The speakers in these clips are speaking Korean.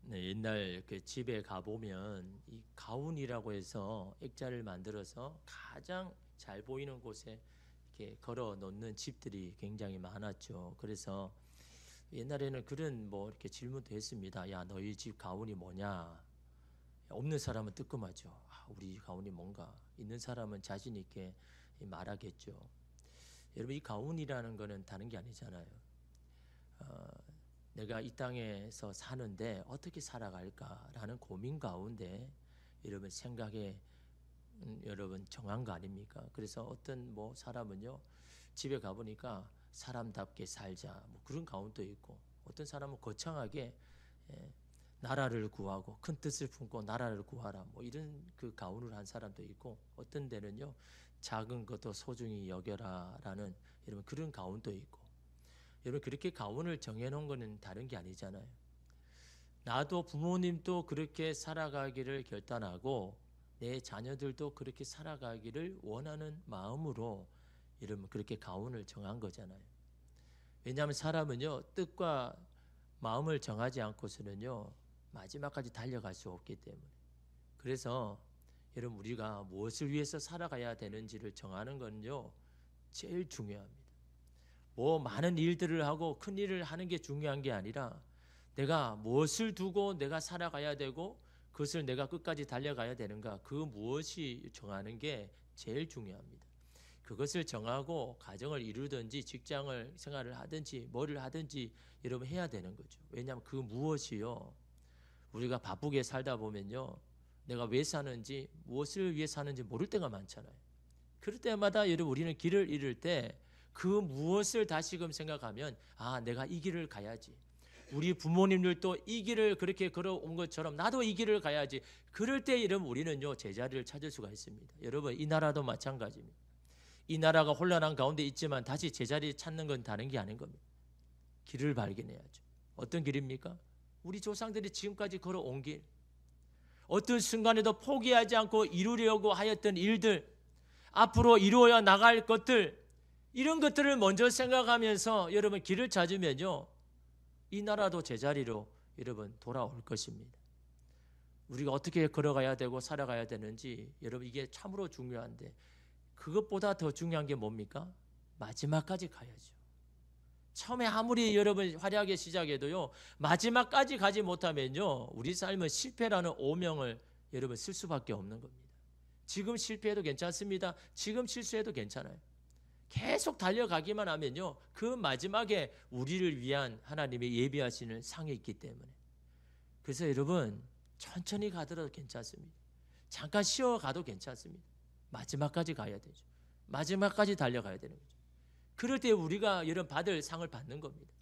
네, 옛날 그 집에 가보면 이 가운이라고 해서 액자를 만들어서 가장 잘 보이는 곳에 이렇게 걸어 놓는 집들이 굉장히 많았죠. 그래서 옛날에는 그런 뭐 이렇게 질문도 했습니다. 야, 너희 집 가운이 뭐냐? 없는 사람은 뜨끔하죠. 아, 우리 가운이 뭔가. 있는 사람은 자신 있게 말하겠죠. 여러분, 이 가운이라는 거는 다른 게 아니잖아요. 내가 이 땅에서 사는데 어떻게 살아갈까라는 고민 가운데 여러분 생각에 여러분 정한 거 아닙니까? 그래서 어떤 뭐 사람은요, 집에 가보니까 사람답게 살자 뭐 그런 가운도 있고, 어떤 사람은 거창하게 나라를 구하고 큰 뜻을 품고 나라를 구하라 뭐 이런 그 가운을 한 사람도 있고, 어떤 데는요 작은 것도 소중히 여겨라라는 여러분 그런 가운도 있고. 여러분, 그렇게 가운을 정해놓은 거는 다른 게 아니잖아요. 나도 부모님도 그렇게 살아가기를 결단하고 내 자녀들도 그렇게 살아가기를 원하는 마음으로 여러분 그렇게 가운을 정한 거잖아요. 왜냐하면 사람은요, 뜻과 마음을 정하지 않고서는요 마지막까지 달려갈 수 없기 때문에. 그래서 여러분, 우리가 무엇을 위해서 살아가야 되는지를 정하는 건요 제일 중요합니다. 뭐 많은 일들을 하고 큰 일을 하는 게 중요한 게 아니라 내가 무엇을 두고 내가 살아가야 되고 그것을 내가 끝까지 달려가야 되는가, 그 무엇이 정하는 게 제일 중요합니다. 그것을 정하고 가정을 이루든지 직장을 생활을 하든지 뭐를 하든지 여러분 해야 되는 거죠. 왜냐하면 그 무엇이요, 우리가 바쁘게 살다 보면요 내가 왜 사는지 무엇을 위해 사는지 모를 때가 많잖아요. 그럴 때마다 여러분 우리는 길을 잃을 때 그 무엇을 다시금 생각하면, 아, 내가 이 길을 가야지. 우리 부모님들도 이 길을 그렇게 걸어온 것처럼 나도 이 길을 가야지. 그럴 때 여러분 우리는요 제자리를 찾을 수가 있습니다. 여러분, 이 나라도 마찬가지입니다. 이 나라가 혼란한 가운데 있지만 다시 제자리 찾는 건 다른 게 아닌 겁니다. 길을 발견해야죠. 어떤 길입니까? 우리 조상들이 지금까지 걸어온 길. 어떤 순간에도 포기하지 않고 이루려고 하였던 일들, 앞으로 이루어야 나갈 것들, 이런 것들을 먼저 생각하면서 여러분 길을 찾으면요 이 나라도 제자리로 여러분 돌아올 것입니다. 우리가 어떻게 걸어가야 되고 살아가야 되는지 여러분 이게 참으로 중요한데, 그것보다 더 중요한 게 뭡니까? 마지막까지 가야죠. 처음에 아무리 여러분 화려하게 시작해도요 마지막까지 가지 못하면요 우리 삶은 실패라는 오명을 여러분 쓸 수밖에 없는 겁니다. 지금 실패해도 괜찮습니다. 지금 실수해도 괜찮아요. 계속 달려가기만 하면요 그 마지막에 우리를 위한 하나님의 예비하시는 상이 있기 때문에. 그래서 여러분 천천히 가더라도 괜찮습니다. 잠깐 쉬어가도 괜찮습니다. 마지막까지 가야 되죠. 마지막까지 달려가야 되는 거죠. 그럴 때 우리가 여러분 받을 상을 받는 겁니다.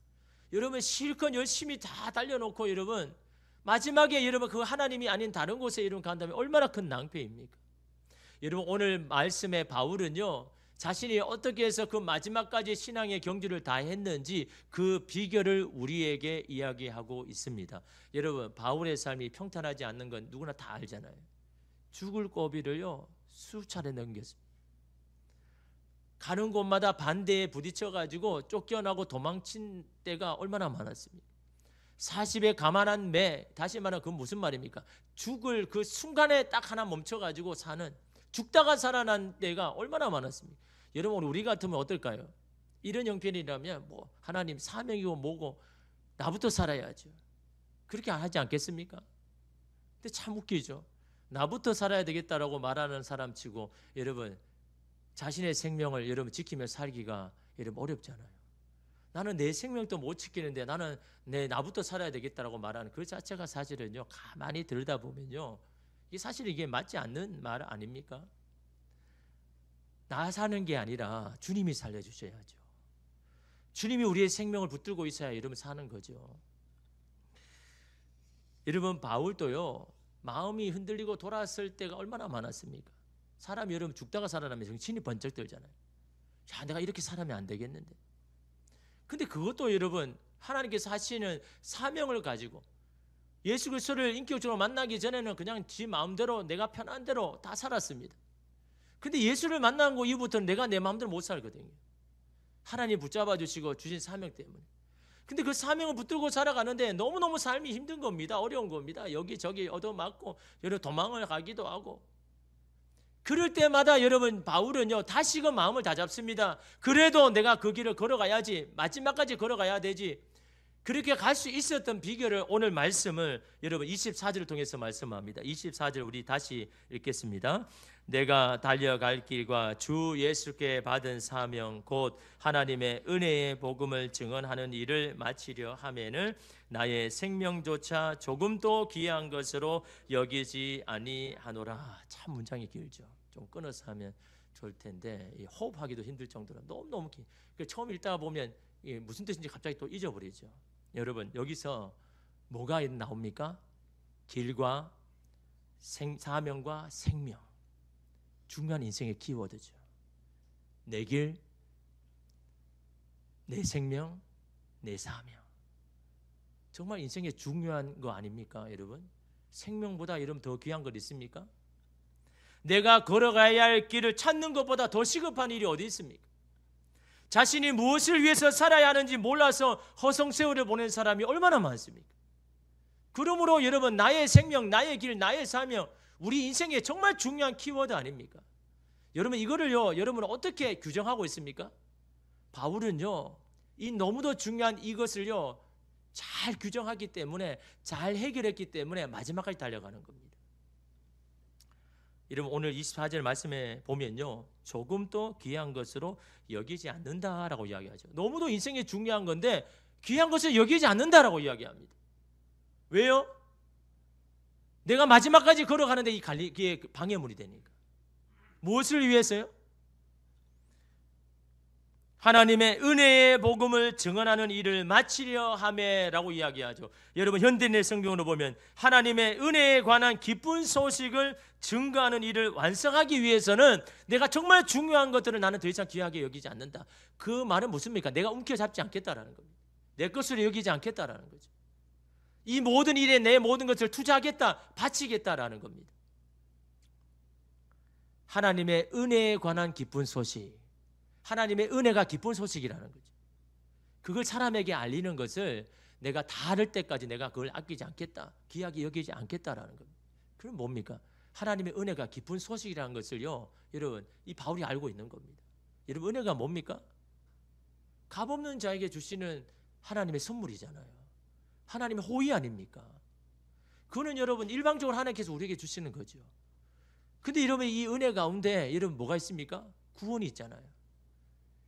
여러분 실컷 열심히 다 달려놓고 여러분 마지막에 여러분 그 하나님이 아닌 다른 곳에 여러분 간다면 얼마나 큰 낭패입니까? 여러분, 오늘 말씀의 바울은요 자신이 어떻게 해서 그 마지막까지 신앙의 경주를 다 했는지 그 비결을 우리에게 이야기하고 있습니다. 여러분, 바울의 삶이 평탄하지 않는 건 누구나 다 알잖아요. 죽을 고비를요 수차례 넘겼습니다. 가는 곳마다 반대에 부딪혀가지고 쫓겨나고 도망친 때가 얼마나 많았습니까? 40에 가만한 매, 다시 말하면 그건 무슨 말입니까? 죽을 그 순간에 딱 하나 멈춰가지고 사는, 죽다가 살아난 때가 얼마나 많았습니까? 여러분, 우리 같으면 어떨까요? 이런 형편이라면 뭐 하나님 사명이고 뭐고 나부터 살아야죠. 그렇게 하지 않겠습니까? 근데 참 웃기죠. 나부터 살아야 되겠다라고 말하는 사람 치고 여러분 자신의 생명을 여러분 지키며 살기가 여러분 어렵잖아요. 나는 내 생명도 못 지키는데 나는 나부터 살아야 되겠다라고 말하는 그 자체가 사실은요 가만히 들다 보면요 이게 사실 이게 맞지 않는 말 아닙니까? 나 사는 게 아니라 주님이 살려주셔야죠. 주님이 우리의 생명을 붙들고 있어야 여러분 사는 거죠. 여러분, 바울도요 마음이 흔들리고 돌아설 때가 얼마나 많았습니까? 사람이 여러분 죽다가 살아나면 정신이 번쩍 들잖아요. 야, 내가 이렇게 살아면 안 되겠는데. 근데 그것도 여러분 하나님께서 하시는 사명을 가지고 예수 그리스도를 인격적으로 만나기 전에는 그냥 지 마음대로 내가 편한 대로 다 살았습니다. 근데 예수를 만난 거 이후부터는 내가 내 마음대로 못 살거든요. 하나님 붙잡아 주시고 주신 사명 때문에. 근데 그 사명을 붙들고 살아가는데 너무너무 삶이 힘든 겁니다. 어려운 겁니다. 여기저기 얻어맞고 여러 도망을 가기도 하고. 그럴 때마다 여러분 바울은요 다시금 마음을 다잡습니다. 그래도 내가 그 길을 걸어가야지, 마지막까지 걸어가야 되지. 그렇게 갈 수 있었던 비결을 오늘 말씀을 여러분 24절을 통해서 말씀합니다. 24절 우리 다시 읽겠습니다. 내가 달려갈 길과 주 예수께 받은 사명 곧 하나님의 은혜의 복음을 증언하는 일을 마치려 하면은 나의 생명조차 조금도 귀한 것으로 여기지 아니하노라. 참 문장이 길죠. 좀 끊어서 하면 좋을 텐데 호흡하기도 힘들 정도로 너무너무 긴. 처음 읽다가 보면 무슨 뜻인지 갑자기 또 잊어버리죠. 여러분 여기서 뭐가 나옵니까? 길과 사명과 생명. 중요한 인생의 키워드죠. 내 길, 내 생명, 내 사명. 정말 인생에 중요한 거 아닙니까, 여러분? 생명보다 여러분 더 귀한 것 있습니까? 내가 걸어가야 할 길을 찾는 것보다 더 시급한 일이 어디 있습니까? 자신이 무엇을 위해서 살아야 하는지 몰라서 허송세월을 보낸 사람이 얼마나 많습니까? 그러므로 여러분 나의 생명, 나의 길, 나의 사명, 우리 인생의 정말 중요한 키워드 아닙니까? 여러분 이거를요, 여러분은 어떻게 규정하고 있습니까? 바울은요, 이 너무도 중요한 이것을요, 잘 규정하기 때문에, 잘 해결했기 때문에 마지막까지 달려가는 겁니다. 여러분 오늘 24절 말씀에 보면요, 조금도 귀한 것으로 여기지 않는다라고 이야기하죠. 너무도 인생에 중요한 건데 귀한 것을 여기지 않는다라고 이야기합니다. 왜요? 내가 마지막까지 걸어가는데 이게 방해물이 되니까. 무엇을 위해서요? 하나님의 은혜의 복음을 증언하는 일을 마치려 함에라고 이야기하죠. 여러분 현대인의 성경으로 보면 하나님의 은혜에 관한 기쁜 소식을 증거하는 일을 완성하기 위해서는 내가 정말 중요한 것들을 나는 더 이상 귀하게 여기지 않는다. 그 말은 무슨입니까? 내가 움켜잡지 않겠다라는 겁니다. 내 것으로 여기지 않겠다라는 거죠. 이 모든 일에 내 모든 것을 투자하겠다, 바치겠다라는 겁니다. 하나님의 은혜에 관한 기쁜 소식. 하나님의 은혜가 기쁜 소식이라는 거죠. 그걸 사람에게 알리는 것을 내가 다 할 때까지 내가 그걸 아끼지 않겠다, 귀하게 여기지 않겠다라는 겁니다. 그럼 뭡니까? 하나님의 은혜가 기쁜 소식이라는 것을요, 여러분 이 바울이 알고 있는 겁니다. 여러분 은혜가 뭡니까? 값없는 자에게 주시는 하나님의 선물이잖아요. 하나님의 호의 아닙니까? 그거는 여러분 일방적으로 하나님께서 우리에게 주시는 거죠. 근데 여러분 이 은혜 가운데 여러분 뭐가 있습니까? 구원이 있잖아요.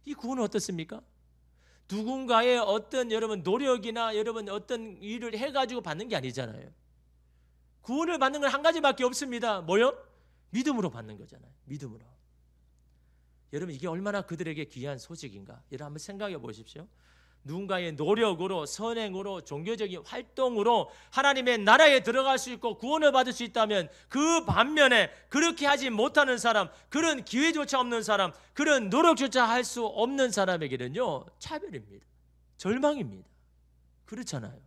이 구원은 어떻습니까? 누군가의 어떤 여러분 노력이나 여러분 어떤 일을 해가지고 받는 게 아니잖아요. 구원을 받는 건 한 가지밖에 없습니다. 뭐요? 믿음으로 받는 거잖아요. 믿음으로. 여러분 이게 얼마나 그들에게 귀한 소식인가? 여러분 한번 생각해 보십시오. 누군가의 노력으로, 선행으로, 종교적인 활동으로 하나님의 나라에 들어갈 수 있고 구원을 받을 수 있다면 그 반면에 그렇게 하지 못하는 사람, 그런 기회조차 없는 사람, 그런 노력조차 할 수 없는 사람에게는요, 차별입니다. 절망입니다. 그렇잖아요.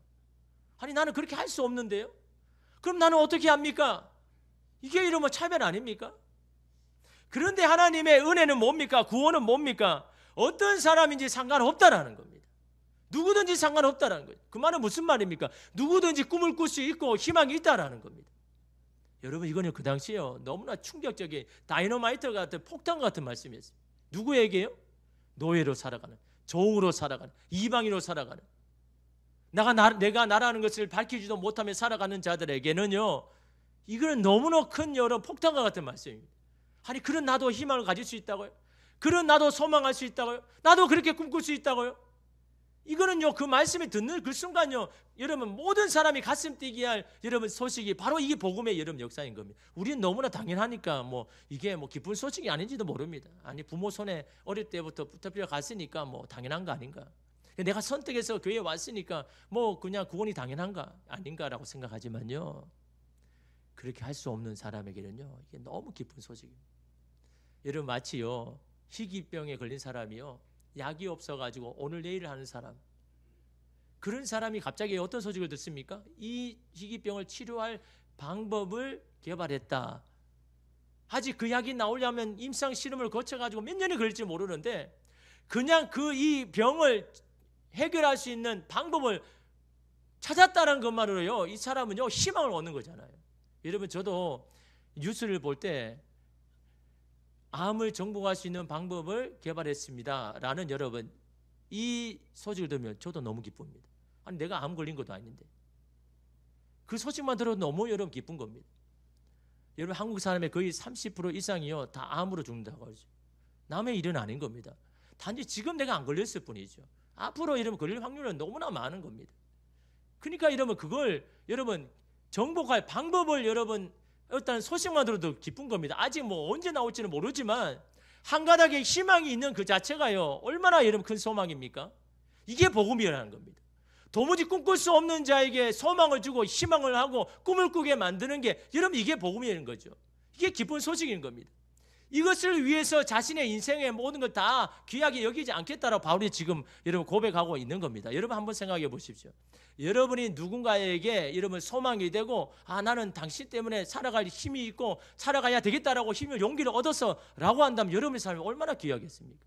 아니 나는 그렇게 할 수 없는데요? 그럼 나는 어떻게 합니까? 이게 이러면 차별 아닙니까? 그런데 하나님의 은혜는 뭡니까? 구원은 뭡니까? 어떤 사람인지 상관없다라는 겁니다. 누구든지 상관없다라는 거예요. 그 말은 무슨 말입니까? 누구든지 꿈을 꿀 수 있고 희망이 있다라는 겁니다. 여러분 이거는 그 당시에요, 너무나 충격적인 다이너마이트 같은 폭탄 같은 말씀이었어요. 누구에게요? 노예로 살아가는, 종으로 살아가는, 이방인으로 살아가는, 내가 나라는 것을 밝히지도 못하며 살아가는 자들에게는요, 이거는 너무나 큰 여러 폭탄과 같은 말씀입니다. 아니 그런 나도 희망을 가질 수 있다고요? 그런 나도 소망할 수 있다고요? 나도 그렇게 꿈꿀 수 있다고요? 이거는요, 그 말씀이 듣는 그 순간요, 여러분 모든 사람이 가슴 뛰게 할 여러분 소식이 바로 이게 복음의 여러분 역사인 겁니다. 우리는 너무나 당연하니까 이게 기쁜 소식이 아닌지도 모릅니다. 아니 부모 손에 어릴 때부터 붙잡혀 갔으니까 당연한 거 아닌가? 내가 선택해서 교회에 왔으니까 그냥 구원이 당연한가 아닌가라고 생각하지만요, 그렇게 할 수 없는 사람에게는요, 이게 너무 기쁜 소식입니다. 여러분 마치요, 희귀병에 걸린 사람이요, 약이 없어가지고 오늘 내일 하는 사람, 그런 사람이 갑자기 어떤 소식을 듣습니까? 이 희귀병을 치료할 방법을 개발했다. 아직 그 약이 나오려면 임상 실험을 거쳐가지고 몇 년이 걸릴지 모르는데 그냥 이 병을 해결할 수 있는 방법을 찾았다는 것만으로요, 이 사람은요 희망을 얻는 거잖아요. 여러분, 저도 뉴스를 볼 때 암을 정복할 수 있는 방법을 개발했습니다 라는 여러분 이 소식을 들으면 저도 너무 기쁩니다. 아니, 내가 암 걸린 것도 아닌데 그 소식만 들어도 너무 여러분 기쁜 겁니다. 여러분, 한국 사람의 거의 30% 이상이요 다 암으로 죽는다고 하죠. 남의 일은 아닌 겁니다. 단지 지금 내가 안 걸렸을 뿐이죠. 앞으로 여러분 걸릴 확률은 너무나 많은 겁니다. 그러니까 여러분, 그걸 여러분 정복할 방법을 여러분 일단 소식만 들어도 기쁜 겁니다. 아직 뭐 언제 나올지는 모르지만 한 가닥의 희망이 있는 그 자체가요 얼마나 여러분 큰 소망입니까? 이게 복음이라는 겁니다. 도무지 꿈꿀 수 없는 자에게 소망을 주고 희망을 하고 꿈을 꾸게 만드는 게 여러분 이게 복음이라는 거죠. 이게 기쁜 소식인 겁니다. 이것을 위해서 자신의 인생의 모든 걸 다 귀하게 여기지 않겠다라고 바울이 지금 여러분 고백하고 있는 겁니다. 여러분 한번 생각해 보십시오. 여러분이 누군가에게 여러분 소망이 되고 나는 당신 때문에 살아갈 힘이 있고 살아가야 되겠다라고 힘을 용기를 얻어서 라고 한다면 여러분의 삶이 얼마나 귀하겠습니까?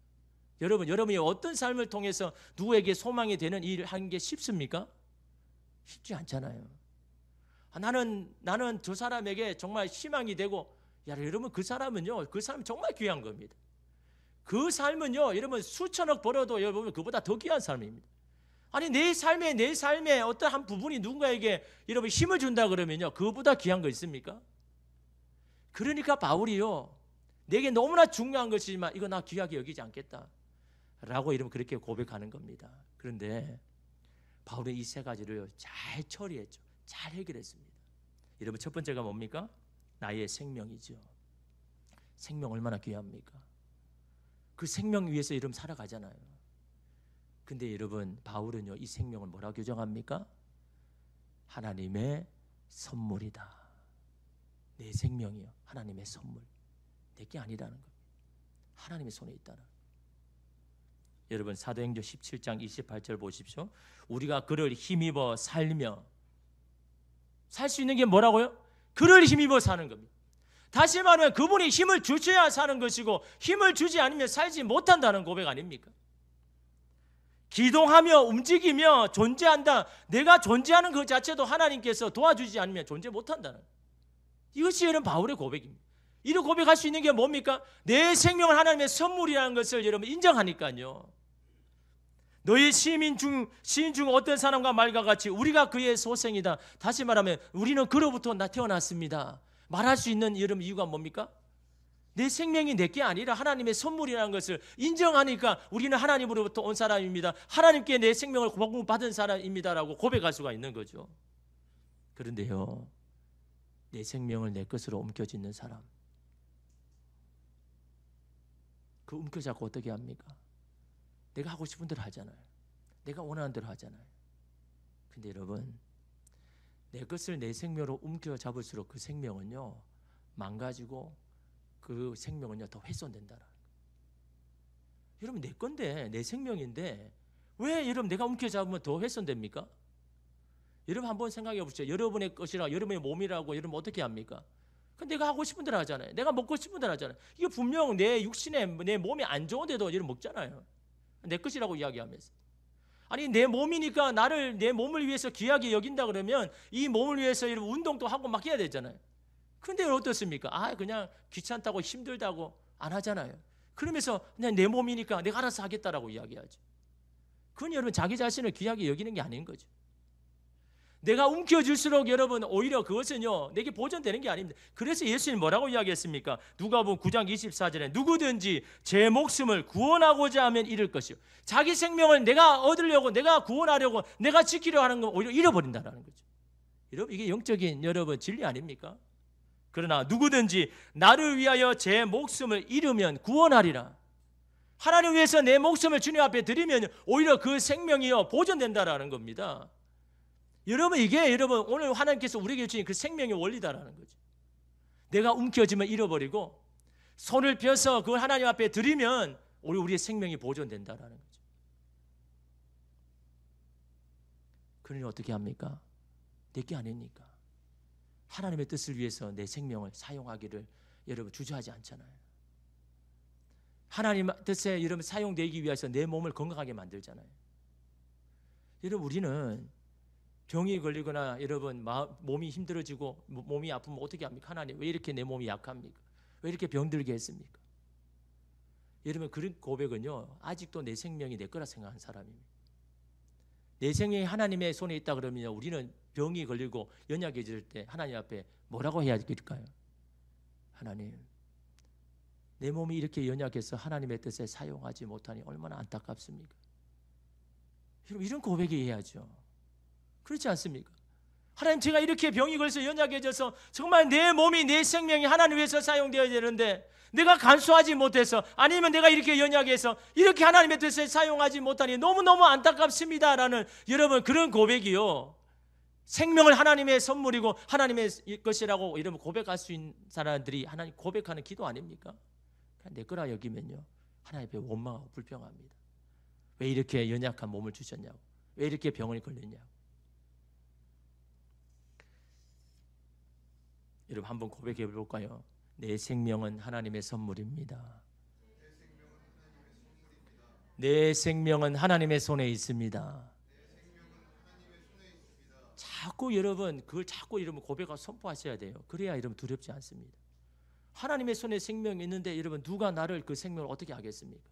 여러분이 어떤 삶을 통해서 누구에게 소망이 되는 일을 하는 게 쉽습니까? 쉽지 않잖아요. 나는 저 사람에게 정말 희망이 되고, 여러분 그 사람은요 그 사람 정말 귀한 겁니다. 그 삶은요 여러분 수천억 벌어도 여러분 그보다 더 귀한 삶입니다. 아니, 내 삶의 어떤 한 부분이 누군가에게 여러분 힘을 준다 그러면요 그보다 귀한 거 있습니까? 그러니까 바울이요 내게 너무나 중요한 것이지만 이거 나 귀하게 여기지 않겠다 라고 여러분 그렇게 고백하는 겁니다. 그런데 바울의 이 세 가지를 잘 처리했죠. 잘 해결했습니다. 여러분, 첫 번째가 뭡니까? 나의 생명이죠. 생명 얼마나 귀합니까? 그 생명 위해서 여러분 살아가잖아요. 근데 여러분, 바울은요 이 생명을 뭐라고 규정합니까? 하나님의 선물이다. 내 생명이요 하나님의 선물, 내게 아니라는 겁니다. 하나님의 손에 있다는. 여러분, 사도행전 17장 28절 보십시오. 우리가 그를 힘입어 살며, 살 수 있는 게 뭐라고요? 그를 힘입어 사는 겁니다. 다시 말하면 그분이 힘을 주셔야 사는 것이고 힘을 주지 않으면 살지 못한다는 고백 아닙니까? 기동하며 움직이며 존재한다. 내가 존재하는 그 자체도 하나님께서 도와주지 않으면 존재 못한다는, 이것이 여러분 바울의 고백입니다. 이를 고백할 수 있는 게 뭡니까? 내 생명을 하나님의 선물이라는 것을 여러분 인정하니까요. 너희 시인 중 어떤 사람과 말과 같이 우리가 그의 소생이다. 다시 말하면 우리는 그로부터 태어났습니다. 말할 수 있는 여러분 이유가 뭡니까? 내 생명이 내게 아니라 하나님의 선물이라는 것을 인정하니까 우리는 하나님으로부터 온 사람입니다. 하나님께 내 생명을 복음받은 사람입니다라고 고백할 수가 있는 거죠. 그런데요, 내 생명을 내 것으로 옮겨짓는 사람, 그 옮겨잡고 어떻게 합니까? 내가 하고 싶은 대로 하잖아요. 내가 원하는 대로 하잖아요. 근데 여러분, 내 것을 내 생명으로 옮겨잡을수록 그 생명은요 망가지고 그 생명은요 더 훼손된다는 거예요. 여러분, 내 건데, 내 생명인데 왜 여러분 내가 옮겨잡으면 더 훼손됩니까? 여러분 한번 생각해 보십시오. 여러분의 것이라, 여러분의 몸이라고 여러분 어떻게 합니까? 내가 하고 싶은 대로 하잖아요. 내가 먹고 싶은 대로 하잖아요. 이게 분명 내 육신에, 내 몸이 안 좋은데도 여러분 먹잖아요. 내 것이라고 이야기하면서. 아니, 내 몸이니까 내 몸을 위해서 귀하게 여긴다 그러면 이 몸을 위해서 여러분 운동도 하고 막 해야 되잖아요. 근데 어떻습니까? 그냥 귀찮다고 힘들다고 안 하잖아요. 그러면서 그냥 내 몸이니까 내가 알아서 하겠다라고 이야기하죠. 그건 여러분 자기 자신을 귀하게 여기는 게 아닌 거죠. 내가 움켜줄수록 여러분 오히려 그것은요 내게 보존되는 게 아닙니다. 그래서 예수님 뭐라고 이야기했습니까? 누가복음 9장 24절에 누구든지 제 목숨을 구원하고자 하면 잃을 것이요, 자기 생명을 내가 얻으려고, 내가 구원하려고, 내가 지키려 하는 건 오히려 잃어버린다는 거죠. 여러분, 이게 영적인 여러분 진리 아닙니까? 그러나 누구든지 나를 위하여 제 목숨을 잃으면 구원하리라. 하나님 위해서 내 목숨을 주님 앞에 드리면 오히려 그 생명이요 보존된다라는 겁니다. 여러분, 이게 여러분 오늘 하나님께서 우리에게 주신 그 생명의 원리다라는 거죠. 내가 움켜쥐면 잃어버리고 손을 펴서 그걸 하나님 앞에 드리면 우리의 생명이 보존된다라는 거죠. 그러니 어떻게 합니까? 내게 아닙니까? 하나님의 뜻을 위해서 내 생명을 사용하기를 여러분 주저하지 않잖아요. 하나님 뜻에 여러분 사용되기 위해서 내 몸을 건강하게 만들잖아요. 여러분 우리는 병이 걸리거나 여러분 몸이 힘들어지고 몸이 아프면 어떻게 합니까? 하나님 왜 이렇게 내 몸이 약합니까? 왜 이렇게 병들게 했습니까? 여러분 그런 고백은요 아직도 내 생명이 내 거라 생각하는 사람입니다. 내 생명이 하나님의 손에 있다 그러면 우리는 병이 걸리고 연약해질 때 하나님 앞에 뭐라고 해야 될까요? 하나님 내 몸이 이렇게 연약해서 하나님의 뜻에 사용하지 못하니 얼마나 안타깝습니까? 여러분 이런 고백이 해야죠. 그렇지 않습니까? 하나님 제가 이렇게 병이 걸려서 연약해져서 정말 내 몸이 내 생명이 하나님 위해서 사용되어야 되는데 내가 간수하지 못해서 아니면 내가 이렇게 연약해서 이렇게 하나님의 뜻에 사용하지 못하니 너무너무 안타깝습니다라는 여러분 그런 고백이요 생명을 하나님의 선물이고 하나님의 것이라고 여러분 고백할 수 있는 사람들이 하나님 고백하는 기도 아닙니까? 내 거라 여기면요 하나님 앞에 원망하고 불평합니다. 왜 이렇게 연약한 몸을 주셨냐고, 왜 이렇게 병을 걸렸냐고. 여러분 한번 고백해 볼까요? 내 생명은 하나님의 선물입니다. 내 생명은 하나님의 손에 있습니다. 자꾸 여러분 그걸 자꾸 여러분 고백하고 선포하셔야 돼요. 그래야 여러분 두렵지 않습니다. 하나님의 손에 생명이 있는데 여러분 누가 나를 그 생명을 어떻게 하겠습니까?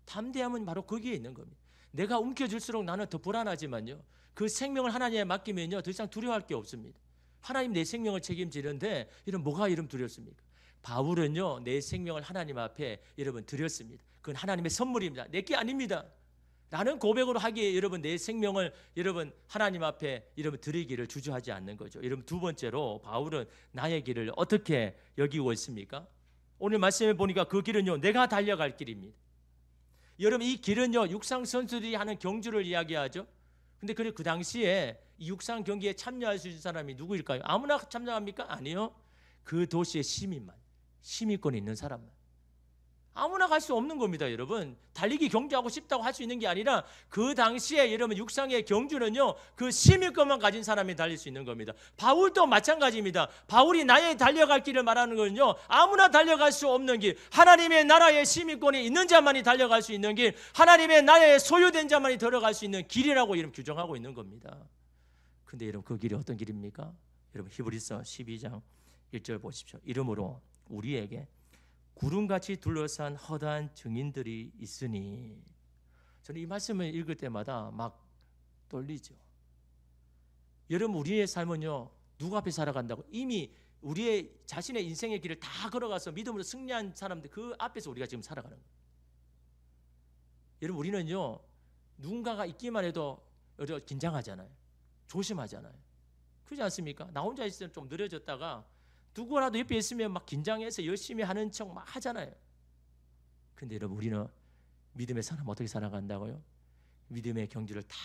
담대함은 바로 거기에 있는 겁니다. 내가 움켜질수록 나는 더 불안하지만요 그 생명을 하나님에 맡기면요 더 이상 두려워할 게 없습니다. 하나님 내 생명을 책임지는데 이런 뭐가 이름 두렵습니까? 바울은요 내 생명을 하나님 앞에 여러분 드렸습니다. 그건 하나님의 선물입니다. 내 게 아닙니다 라는 고백으로 하기에 여러분 내 생명을 여러분 하나님 앞에 여러분 드리기를 주저하지 않는 거죠. 여러분 두 번째로 바울은 나의 길을 어떻게 여기고 있습니까? 오늘 말씀에 보니까 그 길은요 내가 달려갈 길입니다. 여러분 이 길은요 육상 선수들이 하는 경주를 이야기하죠. 근데 그 당시에 이 육상 경기에 참여할 수 있는 사람이 누구일까요? 아무나 참여합니까? 아니요. 그 도시의 시민만, 시민권이 있는 사람만. 아무나 갈 수 없는 겁니다, 여러분. 달리기 경주하고 싶다고 할 수 있는 게 아니라 그 당시에 여러분 육상의 경주는요 그 시민권만 가진 사람이 달릴 수 있는 겁니다. 바울도 마찬가지입니다. 바울이 나의 달려갈 길을 말하는 건요 아무나 달려갈 수 없는 길, 하나님의 나라의 시민권이 있는 자만이 달려갈 수 있는 길, 하나님의 나라에 소유된 자만이 들어갈 수 있는 길이라고 이름 규정하고 있는 겁니다. 근데 여러분 그 길이 어떤 길입니까? 여러분 히브리서 12장 1절 보십시오. 이러므로 우리에게 구름같이 둘러싼 허다한 증인들이 있으니. 저는 이 말씀을 읽을 때마다 막 떨리죠. 여러분 우리의 삶은요 누구 앞에 살아간다고? 이미 우리의 자신의 인생의 길을 다 걸어가서 믿음으로 승리한 사람들 그 앞에서 우리가 지금 살아가는 거예요. 여러분 우리는요 누군가가 있기만 해도 긴장하잖아요. 조심하잖아요. 그렇지 않습니까? 나 혼자 있으면 좀 느려졌다가 누구라도 옆에 있으면 막 긴장해서 열심히 하는 척 막 하잖아요. 근데 여러분 우리는 믿음의 사람 어떻게 살아간다고요? 믿음의 경주를 다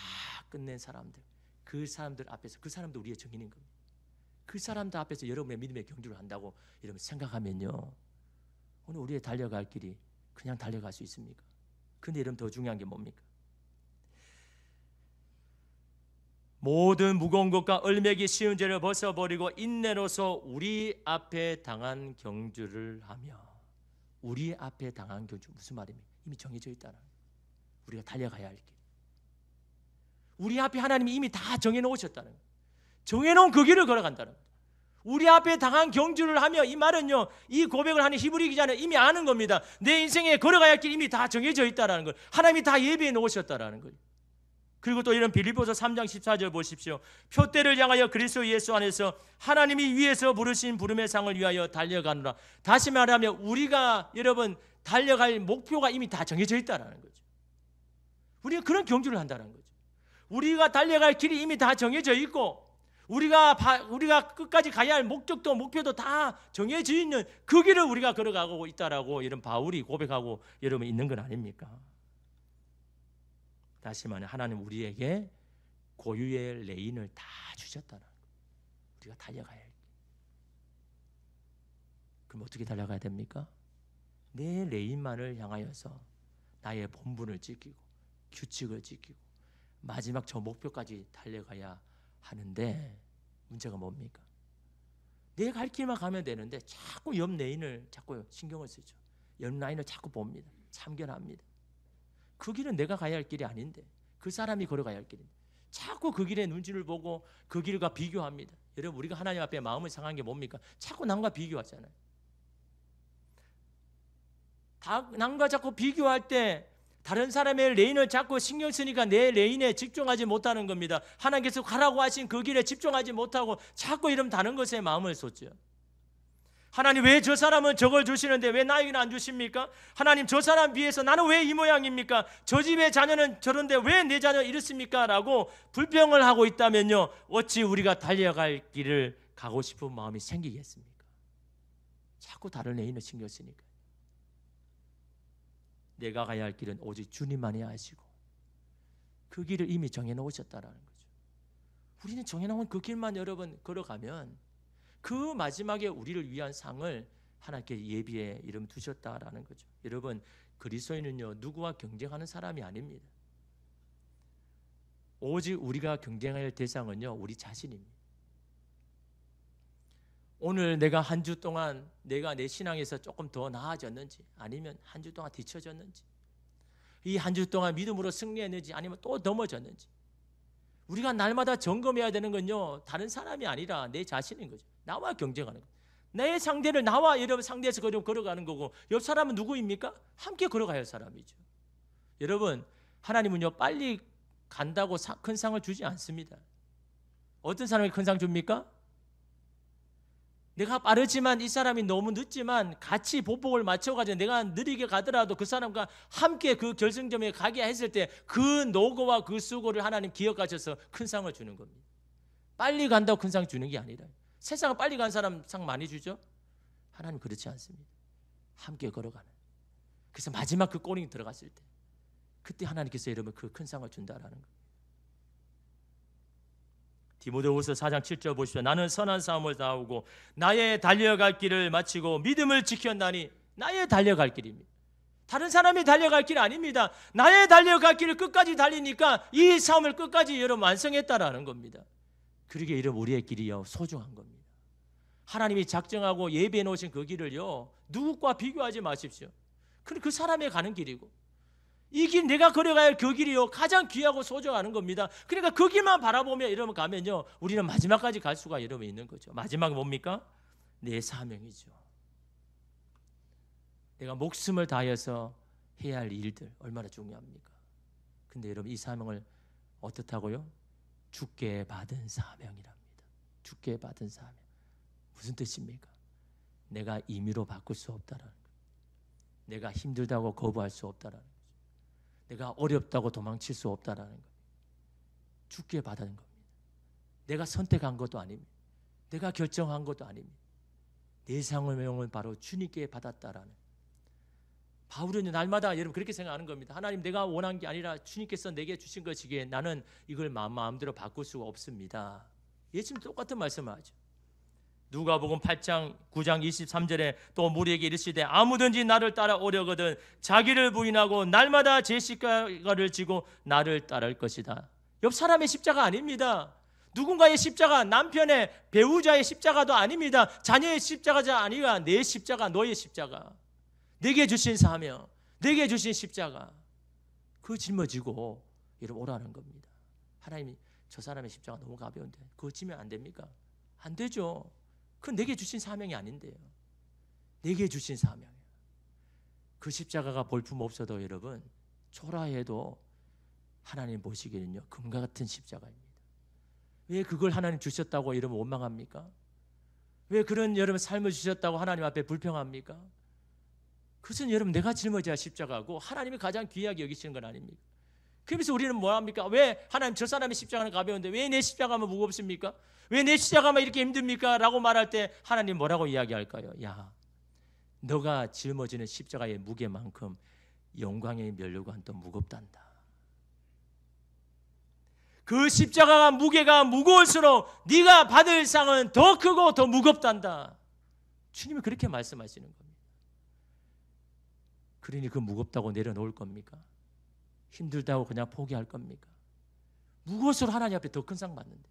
끝낸 사람들, 그 사람들 앞에서 그 사람도 우리의 증인인 겁니다. 그 사람들 앞에서 여러분의 믿음의 경주를 한다고 여러분 생각하면요 오늘 우리의 달려갈 길이 그냥 달려갈 수 있습니까? 근데 여러분 더 중요한 게 뭡니까? 모든 무거운 것과 얼매기 쉬운 죄를 벗어버리고 인내로서 우리 앞에 당한 경주를 하며. 우리 앞에 당한 경주 무슨 말입니까? 이미 정해져 있다는 거예요. 우리가 달려가야 할 길. 우리 앞에 하나님이 이미 다 정해놓으셨다는 거예요. 정해놓은 그 길을 걸어간다는 거예요. 우리 앞에 당한 경주를 하며, 이 말은요 이 고백을 하는 히브리 기자는 이미 아는 겁니다. 내 인생에 걸어가야 할 길이 이미 다 정해져 있다는 걸 하나님이 다 예비해 놓으셨다는 거예요. 그리고 또 이런 빌립보서 3장 14절 보십시오. 표대를 향하여 그리스도 예수 안에서 하나님이 위에서 부르신 부름의 상을 위하여 달려가노라. 다시 말하면 우리가 여러분 달려갈 목표가 이미 다 정해져 있다는 거죠. 우리가 그런 경주를 한다는 거죠. 우리가 달려갈 길이 이미 다 정해져 있고 우리가 끝까지 가야 할 목적도 목표도 다 정해져 있는 그 길을 우리가 걸어가고 있다라고 이런 바울이 고백하고 여러분 있는 건 아닙니까? 다시 말해 하나님 우리에게 고유의 레인을 다 주셨다는 거예요. 우리가 달려가야 할 길. 그럼 어떻게 달려가야 됩니까? 내 레인만을 향하여서 나의 본분을 지키고 규칙을 지키고 마지막 저 목표까지 달려가야 하는데 문제가 뭡니까? 내 갈 길만 가면 되는데 자꾸 옆 레인을 자꾸 신경을 쓰죠. 옆 라인을 자꾸 봅니다. 참견합니다. 그 길은 내가 가야 할 길이 아닌데 그 사람이 걸어가야 할 길인데 자꾸 그 길의 눈치를 보고 그 길과 비교합니다. 여러분, 우리가 하나님 앞에 마음을 상한 게 뭡니까? 자꾸 남과 비교하잖아요. 남과 자꾸 비교할 때 다른 사람의 레인을 자꾸 신경 쓰니까 내 레인에 집중하지 못하는 겁니다. 하나님께서 가라고 하신 그 길에 집중하지 못하고 자꾸 이런 다른 것에 마음을 쏟죠. 하나님, 왜 저 사람은 저걸 주시는데 왜 나에게는 안 주십니까? 하나님, 저 사람 비해서 나는 왜 이 모양입니까? 저 집의 자녀는 저런데 왜 내 자녀 이렇습니까? 라고 불평을 하고 있다면요, 어찌 우리가 달려갈 길을 가고 싶은 마음이 생기겠습니까? 자꾸 다른 레인을 신경 쓰니까. 내가 가야 할 길은 오직 주님만이 아시고 그 길을 이미 정해놓으셨다라는 거죠. 우리는 정해놓은 그 길만 여러분 걸어가면 그 마지막에 우리를 위한 상을 하나님께 예비에 이름 두셨다라는 거죠. 여러분, 그리스도인은요, 누구와 경쟁하는 사람이 아닙니다. 오직 우리가 경쟁할 대상은요, 우리 자신입니다. 오늘 내가 한 주 동안 내가 내 신앙에서 조금 더 나아졌는지, 아니면 한 주 동안 뒤처졌는지, 이 한 주 동안 믿음으로 승리했는지, 아니면 또 넘어졌는지, 우리가 날마다 점검해야 되는 건요, 다른 사람이 아니라 내 자신인 거죠. 나와 경쟁하는 거예요. 내 상대를 나와 여러분 상대에서 걸어가는 거고, 옆 사람은 누구입니까? 함께 걸어가야 할 사람이죠. 여러분, 하나님은요, 빨리 간다고 큰 상을 주지 않습니다. 어떤 사람이 큰 상 줍니까? 내가 빠르지만 이 사람이 너무 늦지만 같이 보복을 맞춰가지고 내가 느리게 가더라도 그 사람과 함께 그 결승점에 가게 했을 때 그 노고와 그 수고를 하나님 기억하셔서 큰 상을 주는 겁니다. 빨리 간다고 큰 상 주는 게 아니라, 세상은 빨리 간 사람 상 많이 주죠? 하나님 그렇지 않습니다. 함께 걸어가는. 그래서 마지막 그 꼬링이 들어갔을 때, 그때 하나님께서 여러분 그 큰 상을 준다라는 거예요. 디모데후서 4장 7절 보십시오. 나는 선한 싸움을 싸우고 나의 달려갈 길을 마치고 믿음을 지켰나니. 나의 달려갈 길입니다. 다른 사람이 달려갈 길 아닙니다. 나의 달려갈 길을 끝까지 달리니까 이 싸움을 끝까지 여러분 완성했다라는 겁니다. 그러기에 이런 우리의 길이요, 소중한 겁니다. 하나님이 작정하고 예비해 놓으신 그 길을요, 누구와 비교하지 마십시오. 그 사람이 가는 길이고, 이 길, 내가 걸어가야 할 그 길이요, 가장 귀하고 소중한 겁니다. 그러니까 그 길만 바라보며 이러면 가면요, 우리는 마지막까지 갈 수가 여러분 있는 거죠. 마지막은 뭡니까? 내 사명이죠. 내가 목숨을 다해서 해야 할 일들 얼마나 중요합니까? 근데 여러분, 이 사명을 어떻다고요? 주께 받은 사명이랍니다. 주께 받은 사명. 무슨 뜻입니까? 내가 임의로 바꿀 수 없다라는 거예요. 내가 힘들다고 거부할 수 없다라는 거예요. 내가 어렵다고 도망칠 수 없다라는 거예요. 주께 받은 겁니다. 내가 선택한 것도 아닙니다. 내가 결정한 것도 아닙니다. 내 사명은 바로 주님께 받았다라는. 바울은 날마다 여러분 그렇게 생각하는 겁니다. 하나님, 내가 원한 게 아니라 주님께서 내게 주신 것이기에 나는 이걸 마음대로 바꿀 수가 없습니다. 예수님 똑같은 말씀을 하죠. 누가복음 8장 9장 23절에 또 무리에게 이르시되 아무든지 나를 따라오려거든 자기를 부인하고 날마다 제 십자가를 지고 나를 따를 것이다. 옆 사람의 십자가 아닙니다. 누군가의 십자가, 남편의, 배우자의 십자가도 아닙니다. 자녀의 십자가가 아니라 내 십자가, 너의 십자가, 내게 주신 사명, 내게 주신 십자가, 그 짊어지고 여러분 오라는 겁니다. 하나님이 저 사람의 십자가 너무 가벼운데 그거 지면 안 됩니까? 안 되죠. 그건 내게 주신 사명이 아닌데요. 내게 주신 사명이에요. 그 십자가가 볼품 없어도 여러분 초라해도 하나님 보시기에는요, 금과 같은 십자가입니다. 왜 그걸 하나님 주셨다고 여러분 원망합니까? 왜 그런 여러분 삶을 주셨다고 하나님 앞에 불평합니까? 그것은 여러분 내가 짊어져야 십자가고 하나님이 가장 귀하게 여기시는 건 아닙니까? 그래서 우리는 뭐합니까? 왜 하나님 저 사람의 십자가는 가벼운데 왜 내 십자가만 무겁습니까? 왜 내 십자가만 이렇게 힘듭니까? 라고 말할 때 하나님 뭐라고 이야기할까요? 야, 너가 짊어지는 십자가의 무게만큼 영광의 면류관 또 무겁단다. 그 십자가가 무게가 무거울수록 네가 받을 상은 더 크고 더 무겁단다. 주님이 그렇게 말씀하시는 겁니다. 그러니 그 무겁다고 내려놓을 겁니까? 힘들다고 그냥 포기할 겁니까? 무거울수록 하나님 앞에 더 큰 상 받는데,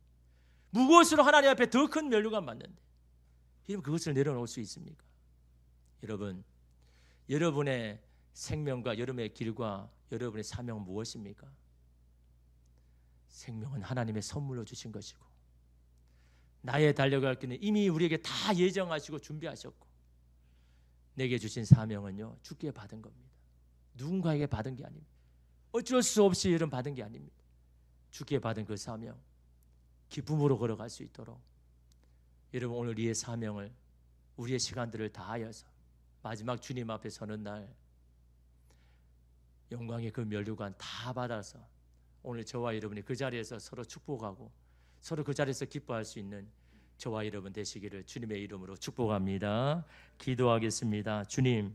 무거울수록 하나님 앞에 더 큰 면류관 받는데, 여러분 그것을 내려놓을 수 있습니까? 여러분, 여러분의 생명과 여러분의 길과 여러분의 사명은 무엇입니까? 생명은 하나님의 선물로 주신 것이고 나의 달려갈 길은 이미 우리에게 다 예정하시고 준비하셨고 내게 주신 사명은요 주께 받은 겁니다. 누군가에게 받은 게 아닙니다. 어쩔 수 없이 이런 받은 게 아닙니다. 주께 받은 그 사명 기쁨으로 걸어갈 수 있도록 여러분 오늘 우리의 사명을 우리의 시간들을 다하여서 마지막 주님 앞에 서는 날 영광의 그 면류관 다 받아서 오늘 저와 여러분이 그 자리에서 서로 축복하고 서로 그 자리에서 기뻐할 수 있는 저와 여러분 되시기를 주님의 이름으로 축복합니다. 기도하겠습니다. 주님